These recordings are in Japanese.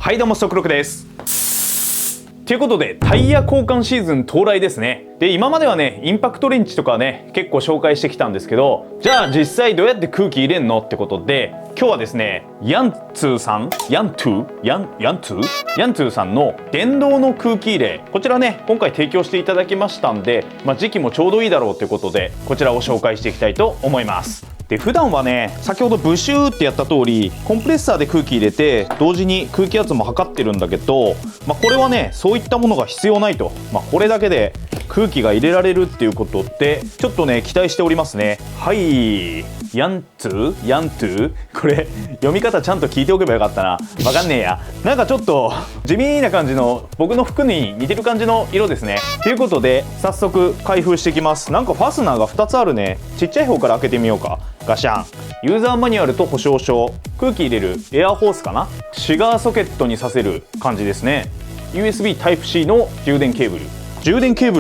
はいどうもストックロックです。ということでタイヤ交換シーズン到来ですね。で今まではねインパクトレンチとかね結構紹介してきたんですけど、じゃあ実際どうやって空気入れんのってことで、今日はですねヤンツーさんの電動の空気入れ、こちらね今回提供していただきましたんで、時期もちょうどいいだろうということでこちらを紹介していきたいと思います。で普段はね先ほどブシューってやった通りコンプレッサーで空気入れて同時に空気圧も測ってるんだけど、これはねそういったものが必要ないと、これだけで空気が入れられるっていうことでちょっとね期待しておりますね。はい、ヤントゥこれ読み方ちゃんと聞いておけばよかったな。わかんねえや。なんかちょっと地味な感じの僕の服に似てる感じの色ですね。ということで早速開封していきます。なんかファスナーが2つあるね。ちっちゃい方から開けてみようか。ガシャン。ユーザーマニュアルと保証書、空気入れるエアホースかな、シガーソケットにさせる感じですね。 USB Type-C の充電ケーブ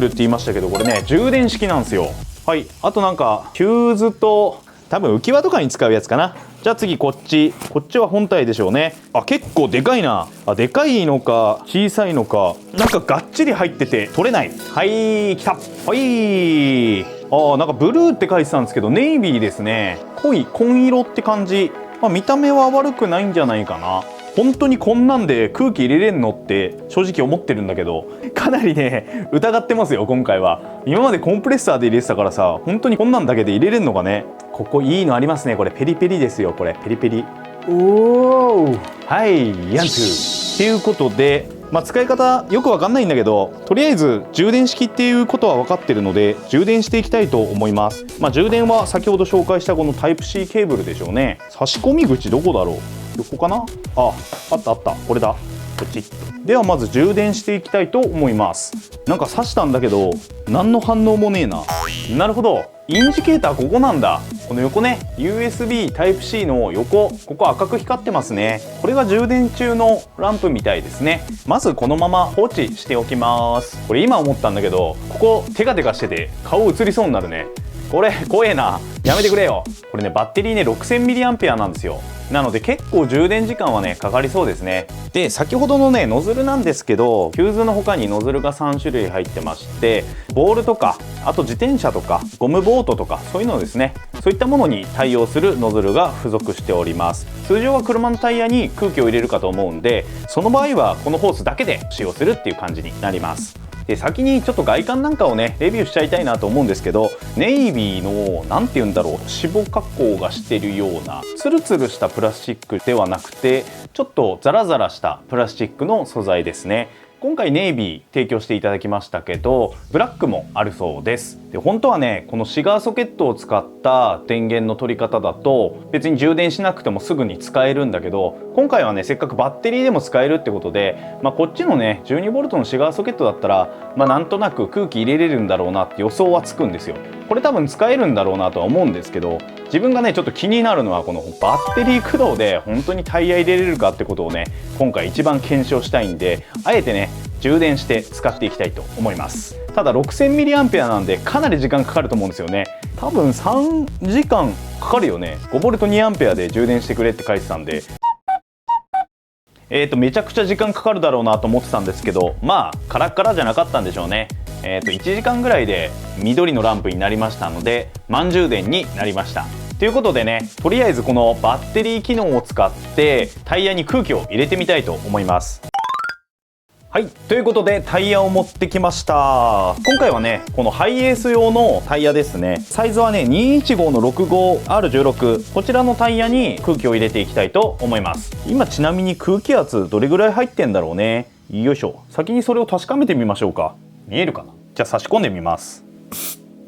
ルって言いましたけど、これね充電式なんですよ。はい、あとなんかヒューズと多分浮き輪とかに使うやつかな。じゃあ次こっちは本体でしょうね。結構でかいな。でかいのか小さいのか、なんかがっちり入ってて取れない。はい来た。はいなんかブルーって書いてたんですけどネイビーですね。濃い紺色って感じ。見た目は悪くないんじゃないかな。本当にこんなんで空気入れれんのって正直思ってるんだけど、かなりね疑ってますよ今回は。今までコンプレッサーで入れてたからさ、本当にこんなんだけで入れれんのかね。ここいいのありますね。これペリペリですよ。これペリペリ。おお、はいヤントゥっていうことで、使い方よくわかんないんだけど、とりあえず充電式っていうことは分かってるので充電していきたいと思います。充電は先ほど紹介したこの Type-C ケーブルでしょうね。差し込み口どこだろう。横かな。あったこれだ。こっちではまず充電していきたいと思います。なんか挿したんだけど何の反応もねえな。なるほど、インジケーターここなんだ。この横ね USB Type-C の横、ここ赤く光ってますね。これが充電中のランプみたいですね。まずこのまま放置しておきます。これ今思ったんだけど、ここテカテカしてて顔映りそうになるね。これ怖えな、やめてくれよ。これねバッテリーね 6000mAh なんですよ。なので結構充電時間はねかかりそうですね。で先ほどのねノズルなんですけど、ヒューズの他にノズルが3種類入ってまして、ボールとかあと自転車とかゴムボートとかそういうのですね、そういったものに対応するノズルが付属しております。通常は車のタイヤに空気を入れるかと思うんで、その場合はこのホースだけで使用するっていう感じになります。で先にちょっと外観なんかをねレビューしちゃいたいなと思うんですけど、ネイビーの何て言うんだろう、脂肪加工がしてるようなツルツルしたプラスチックではなくて、ちょっとザラザラしたプラスチックの素材ですね。今回ネイビー提供していただきましたけど、ブラックもあるそうです。で本当はねこのシガーソケットを使った電源の取り方だと別に充電しなくてもすぐに使えるんだけど、今回はねせっかくバッテリーでも使えるってことで、こっちのね 12V のシガーソケットだったらなんとなく空気入れれるんだろうなって予想はつくんですよ。これ多分使えるんだろうなとは思うんですけど、自分がねちょっと気になるのはこのバッテリー駆動で本当にタイヤ入れれるかってことをね今回一番検証したいんで、あえてね充電して使っていきたいと思います。ただ 6000mAh なんでかなり時間かかると思うんですよね。多分3時間かかるよね。 5V2A で充電してくれって書いてたんで、めちゃくちゃ時間かかるだろうなと思ってたんですけど、カラッカラじゃなかったんでしょうね。1時間ぐらいで緑のランプになりましたので満充電になりました。ということでね、とりあえずこのバッテリー機能を使ってタイヤに空気を入れてみたいと思います。はい、ということでタイヤを持ってきました。今回はねこのハイエース用のタイヤですね。サイズはね215の 65R16、 こちらのタイヤに空気を入れていきたいと思います。今ちなみに空気圧どれぐらい入ってんだろうね。よいしょ、先にそれを確かめてみましょうか。見えるかな。じゃあ差し込んでみます。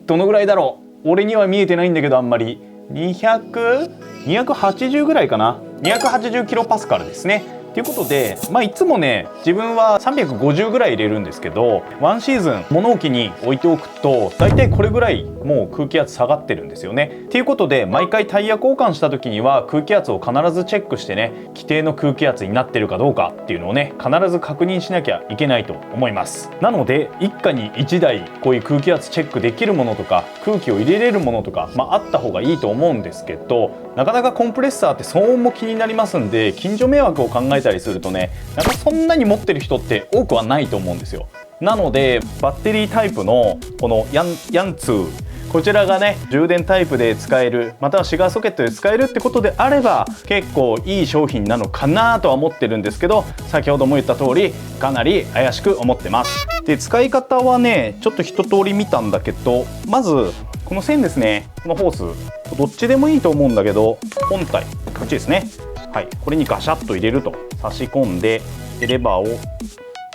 どのぐらいだろう。俺には見えてないんだけど、あんまり280ぐらいかな。280キロパスカルですね。ということで、いつもね自分は350ぐらい入れるんですけど、ワンシーズン物置に置いておくとだいたいこれぐらいもう空気圧下がってるんですよね。ということで毎回タイヤ交換した時には空気圧を必ずチェックしてね、規定の空気圧になってるかどうかっていうのをね必ず確認しなきゃいけないと思います。なので一家に1台こういう空気圧チェックできるものとか空気を入れれるものとか、あった方がいいと思うんですけど、なかなかコンプレッサーって騒音も気になりますんで、近所迷惑を考ええたりするとね、なんかそんなに持ってる人って多くはないと思うんですよ。なのでバッテリータイプのこのヤンツー、こちらがね充電タイプで使える、またはシガーソケットで使えるってことであれば結構いい商品なのかなとは思ってるんですけど、先ほども言った通りかなり怪しく思ってます。で使い方はねちょっと一通り見たんだけど、まずこの線ですね、このホースどっちでもいいと思うんだけど、本体こっちですね、はい、これにガシャッと入れると、差し込んでレバーを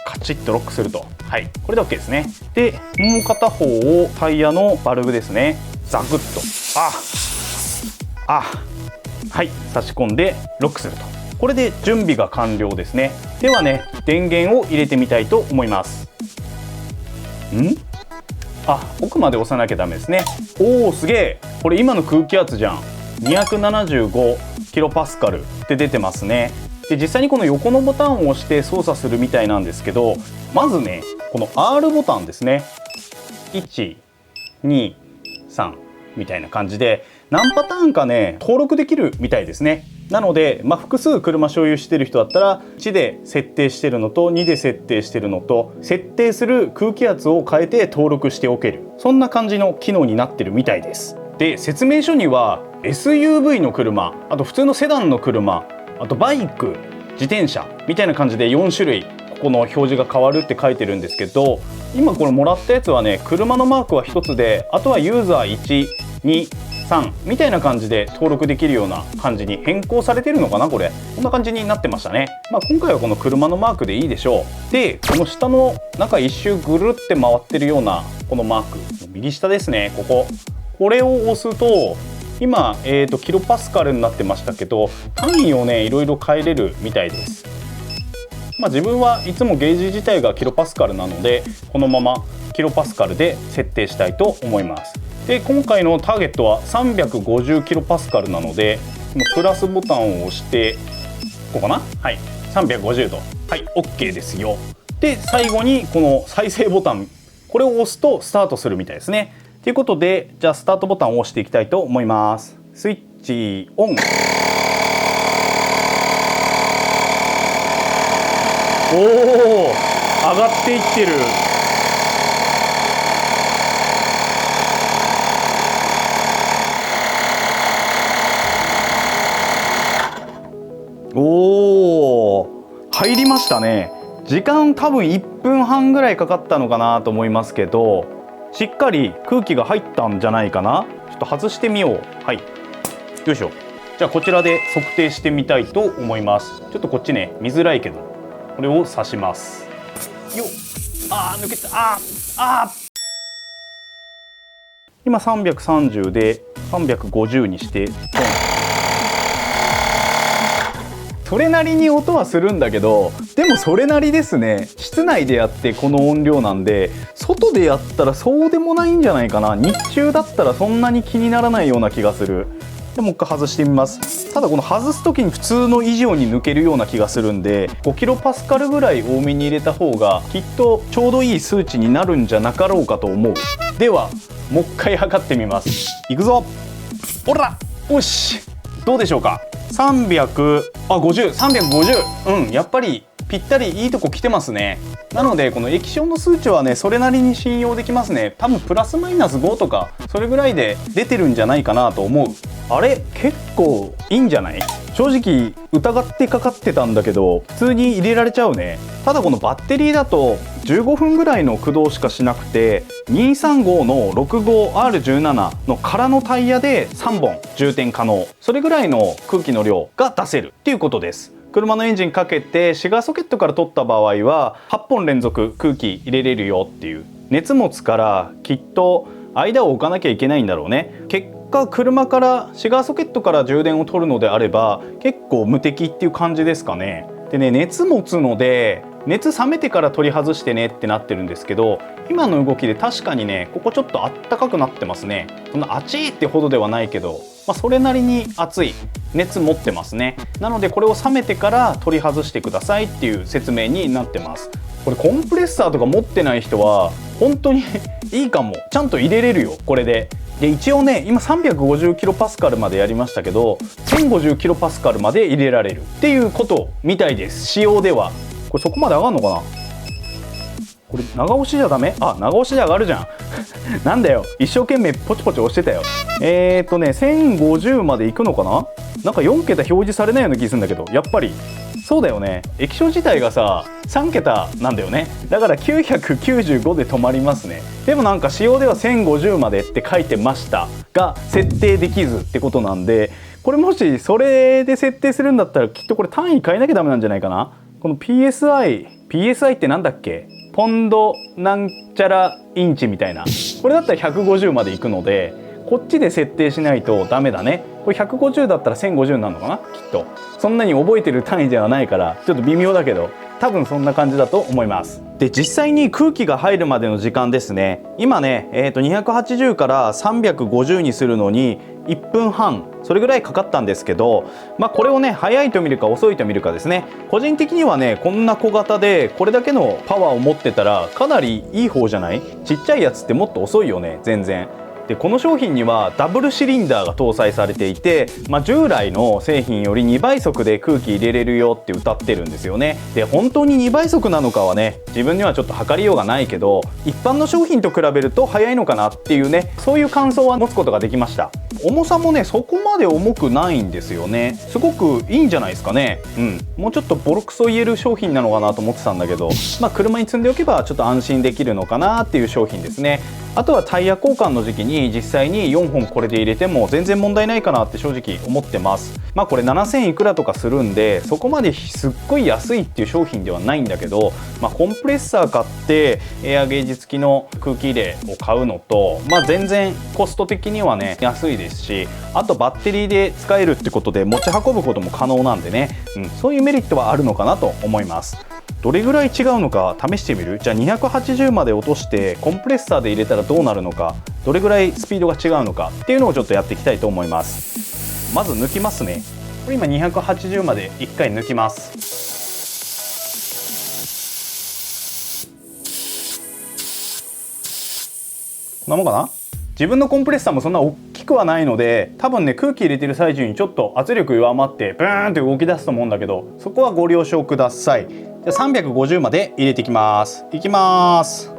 カチッとロックすると、はい、これで OK ですね。でもう片方をタイヤのバルブですね、ザクッとはい、差し込んでロックすると、これで準備が完了ですね。ではね電源を入れてみたいと思います。奥まで押さなきゃダメですね。おおすげえ、これ今の空気圧じゃん。275キロパスカルって出てますね。で実際にこの横のボタンを押して操作するみたいなんですけど、まずねこの R ボタンですね、123みたいな感じで何パターンかね登録できるみたいですね。なので、複数車所有してる人だったら1で設定してるのと2で設定してるのと、設定する空気圧を変えて登録しておける、そんな感じの機能になってるみたいです。で説明書には SUV の車、あと普通のセダンの車、あとバイク、自転車みたいな感じで4種類ここの表示が変わるって書いてるんですけど、今これもらったやつはね車のマークは1つで、あとはユーザー1、2、3みたいな感じで登録できるような感じに変更されてるのかな、これこんな感じになってましたね。今回はこの車のマークでいいでしょう。でこの下の中一周ぐるって回ってるようなこのマーク、右下ですね、これを押すと今、キロパスカルになってましたけど、単位をねいろいろ変えれるみたいです。自分はいつもゲージ自体がキロパスカルなのでこのままキロパスカルで設定したいと思います。で今回のターゲットは350キロパスカルなので、このプラスボタンを押してここかな、はい、350と、はい OK ですよ。で最後にこの再生ボタン、これを押すとスタートするみたいですね。ということでじゃあスタートボタンを押していきたいと思います。スイッチオン。おお上がっていってる。おお入りましたね。時間多分1分半ぐらいかかったのかなと思いますけど、しっかり空気が入ったんじゃないかな。ちょっと外してみよう。はい、よいしょ。じゃあこちらで測定してみたいと思います。ちょっとこっちね見づらいけど、これを刺します。よっ、抜けた。今330で350にしてそれなりに音はするんだけど、でもそれなりですね。室内でやってこの音量なんで、外でやったらそうでもないんじゃないかな。日中だったらそんなに気にならないような気がする。でもう一回外してみます。ただこの外す時に普通の以上に抜けるような気がするんで、5キロパスカルぐらい多めに入れた方がきっとちょうどいい数値になるんじゃなかろうかと思う。ではもう一回測ってみます。いくぞ。ほら、よし、どうでしょうか。350、やっぱりぴったりいいとこ来てますね。なのでこの液晶の数値はねそれなりに信用できますね。多分プラスマイナス5とかそれぐらいで出てるんじゃないかなと思う。あれ結構いいんじゃない？正直疑ってかかってたんだけど普通に入れられちゃうね。ただこのバッテリーだと15分ぐらいの駆動しかしなくて、235の 65R17 の空のタイヤで3本充填可能、それぐらいの空気の量が出せるっていうことです。車のエンジンかけてシガーソケットから取った場合は8本連続空気入れれるよっていう。熱持つからきっと間を置かなきゃいけないんだろうね。結果車からシガーソケットから充電を取るのであれば結構無敵っていう感じですかね。でね、熱持つので熱冷めてから取り外してねってなってるんですけど、今の動きで確かにねここちょっとあったかくなってますね。そんな熱いってほどではないけど、それなりに熱い熱持ってますね。なのでこれを冷めてから取り外してくださいっていう説明になってます。これコンプレッサーとか持ってない人は本当にいいかも。ちゃんと入れれるよこれで。で一応ね今350キロパスカルまでやりましたけど1050キロパスカルまで入れられるっていうことみたいです。仕様ではこれそこまで上がるのかな。これ長押しじゃダメ？あ、長押しで上がるじゃんなんだよ、一生懸命ポチポチ押してたよ。1050までいくのかな。なんか4桁表示されないような気するんだけど、やっぱりそうだよね。液晶自体がさ3桁なんだよね。だから995で止まりますね。でもなんか仕様では1050までって書いてましたが設定できずってことなんで、これもしそれで設定するんだったらきっとこれ単位変えなきゃダメなんじゃないかな。この PSI ってなんだっけ、ポンドなんちゃらインチみたいな、これだったら150までいくのでこっちで設定しないとダメだね。これ150だったら1050になるのかな、きっと。そんなに覚えてる単位ではないからちょっと微妙だけど多分そんな感じだと思います。で実際に空気が入るまでの時間ですね。今ね、280から350にするのに1分半それぐらいかかったんですけど、これをね早いと見るか遅いと見るかですね。個人的にはねこんな小型でこれだけのパワーを持ってたらかなりいい方じゃない？ちっちゃいやつってもっと遅いよね全然。でこの商品にはダブルシリンダーが搭載されていて、従来の製品より2倍速で空気入れれるよって歌ってるんですよね。で本当に2倍速なのかはね自分にはちょっと測りようがないけど、一般の商品と比べると早いのかなっていうね、そういう感想は持つことができました。重さもねそこまで重くないんですよね。すごくいいんじゃないですかね。もうちょっとボロクソ言える商品なのかなと思ってたんだけど、車に積んでおけばちょっと安心できるのかなっていう商品ですね。あとはタイヤ交換の時期に実際に4本これで入れても全然問題ないかなって正直思ってます。これ7000いくらとかするんでそこまですっごい安いっていう商品ではないんだけど、コンプレッサー買ってエアゲージ付きの空気入れを買うのと、全然コスト的にはね安いですし、あとバッテリーで使えるってことで持ち運ぶことも可能なんでね、そういうメリットはあるのかなと思います。どれぐらい違うのか試してみる？じゃあ280まで落としてコンプレッサーで入れたらどうなるのか、どれぐらいスピードが違うのかっていうのをちょっとやっていきたいと思います。まず抜きますね。これ今280まで1回抜きます。こんなもんかな。自分のコンプレッサーもそんな大きくはないので多分ね空気入れてる最中にちょっと圧力弱まってブーンって動き出すと思うんだけど、そこはご了承ください。じゃあ350まで入れていきます。いきます。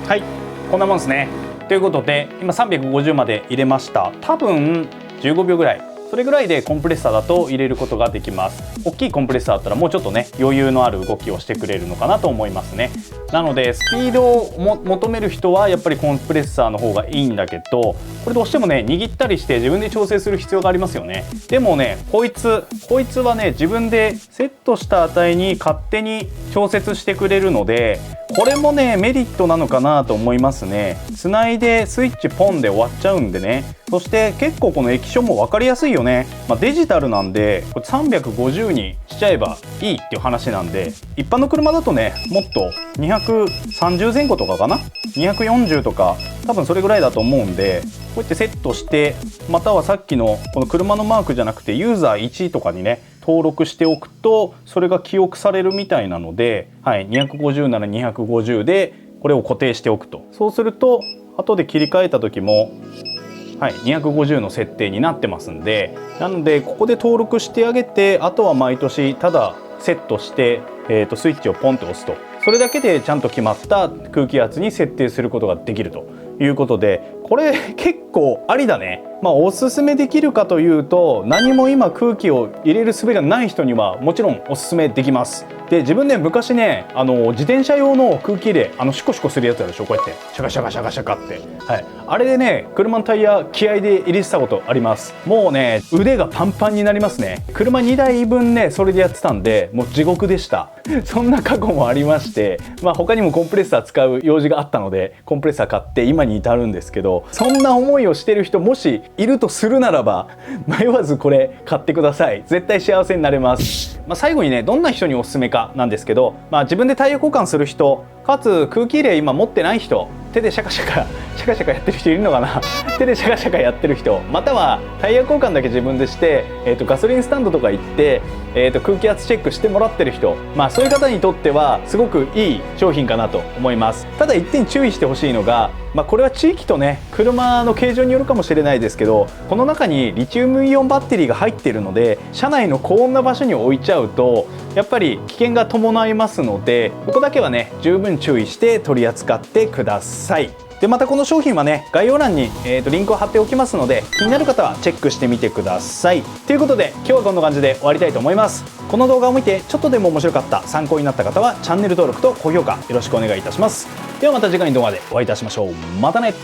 はい、こんなもんですね。ということで今350まで入れました。多分15秒ぐらい、それぐらいでコンプレッサーだと入れることができます。大きいコンプレッサーだったらもうちょっとね余裕のある動きをしてくれるのかなと思いますね。なのでスピードを求める人はやっぱりコンプレッサーの方がいいんだけど、これどうしてもね握ったりして自分で調整する必要がありますよね。でもねこいつはね自分でセットした値に勝手に調節してくれるので、これもねメリットなのかなと思いますね。つないでスイッチポンで終わっちゃうんでね。そして結構この液晶も分かりやすいよね。デジタルなんでこれ350にしちゃえばいいっていう話なんで、一般の車だとねもっと230前後とかかな、240とか多分それぐらいだと思うんで、こうやってセットしてまたはさっきのこの車のマークじゃなくてユーザー1とかにね登録しておくとそれが記憶されるみたいなので、250なら250でこれを固定しておくと。そうすると後で切り替えた時も250の設定になってますんで、なのでここで登録してあげて、あとは毎年ただセットして、スイッチをポンと押すと、それだけでちゃんと決まった空気圧に設定することができるということで、これ結構ありだね。おすすめできるかというと、何も今空気を入れる術がない人にはもちろんおすすめできます。で自分ね昔ね自転車用の空気入れシコシコするやつあるでしょ、こうやってシャカシャカシャカシャカって、あれでね車のタイヤ気合で入れてたことあります。もうね腕がパンパンになりますね。車2台分ねそれでやってたんでもう地獄でしたそんな過去もありまして、他にもコンプレッサー使う用事があったのでコンプレッサー買って今に至るんですけど、そんな思いをしてる人もしいるとするならば迷わずこれ買ってください。絶対幸せになれます。最後にねどんな人におすすめかなんですけど、自分でタイヤ交換する人かつ空気入れ今持ってない人っ手でシャカシャカやってる人いるのかな手でシャカシャカやってる人、またはタイヤ交換だけ自分でして、ガソリンスタンドとか行って、空気圧チェックしてもらってる人、そういう方にとってはすごくいい商品かなと思います。ただ一点注意してほしいのが、これは地域とね車の形状によるかもしれないですけど、この中にリチウムイオンバッテリーが入っているので、車内の高温な場所に置いちゃうとやっぱり危険が伴いますので、ここだけはね十分注意して取り扱ってください。でまたこの商品はね概要欄に、リンクを貼っておきますので、気になる方はチェックしてみてください。ということで今日はこんな感じで終わりたいと思います。この動画を見てちょっとでも面白かった、参考になった方はチャンネル登録と高評価よろしくお願いいたします。ではまた次回の動画でお会いいたしましょう。またね。